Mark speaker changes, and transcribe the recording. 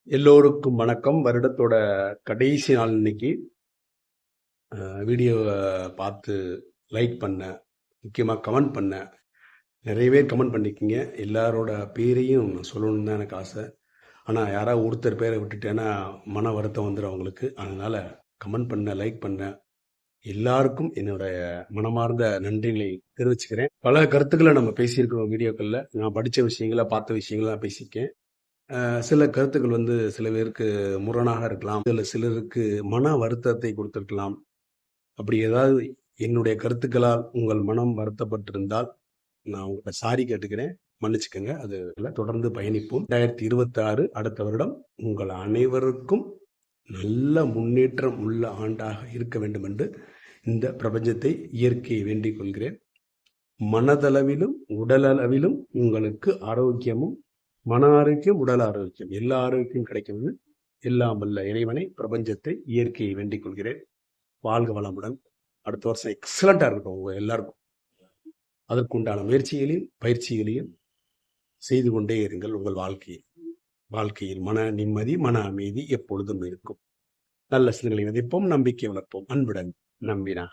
Speaker 1: எல்லோருக்கும் வணக்கம். வருடத்தோட கடைசி நாள் இன்னைக்கு. வீடியோவை பார்த்து லைக் பண்ண, முக்கியமாக கமெண்ட் பண்ண, நிறைய பேர் கமெண்ட் பண்ணிக்கிங்க. எல்லாரோட பேரையும் சொல்லணும்னு தான் எனக்கு ஆசை. ஆனால் யாராவது ஒருத்தர் பேரை விட்டுட்டேன்னா மன வருத்தம் வந்துடும் அவங்களுக்கு. அதனால் கமெண்ட் பண்ண, லைக் பண்ண எல்லாருக்கும் என்னுடைய மனமார்ந்த நன்றிகளை தெரிவிச்சுக்கிறேன். பல கருத்துக்களை நம்ம பேசியிருக்கிறோம் வீடியோக்களில். நான் படித்த விஷயங்களை, பார்த்த விஷயங்கள்லாம் பேசியிருக்கேன். சில கருத்துக்கள் சில பேருக்கு முரணாக இருக்கலாம். சிலருக்கு மன வருத்தத்தை கொடுத்திருக்கலாம். அப்படி ஏதாவது என்னுடைய கருத்துக்களால் உங்கள் மனம் வருத்தப்பட்டிருந்தால் நான் உங்கள்கிட்ட சாரி கேட்டுக்கிறேன். மன்னிச்சுக்கோங்க. அது தொடர்ந்து பயணிப்போம். 2026 அடுத்த வருடம் உங்கள் அனைவருக்கும் நல்ல முன்னேற்றம் உள்ள ஆண்டாக இருக்க வேண்டும் என்று இந்த பிரபஞ்சத்தை, இயற்கையை வேண்டிக் கொள்கிறேன். மனதளவிலும் உடலளவிலும் உங்களுக்கு ஆரோக்கியமும், மன ஆரோக்கியம், உடல் ஆரோக்கியம், எல்லா ஆரோக்கியம் கிடைக்கிறது. எல்லாம் வல்ல இறைவனை, பிரபஞ்சத்தை, இயற்கையை வேண்டிக் கொள்கிறேன். வாழ்க வளமுடன். அடுத்த வருஷம் எக்ஸலண்டா இருக்கட்டும் உங்க எல்லாருக்கும். அதற்குண்டான முயற்சிகளையும் பயிற்சிகளையும் செய்து கொண்டே இருங்கள். உங்கள் வாழ்க்கையில் மன நிம்மதி, மன அமைதி எப்பொழுதும் இருக்கும். நல்ல சிந்தனைகளை விதைப்போம், நம்பிக்கை வளர்ப்போம். அன்புடன் நம்பினா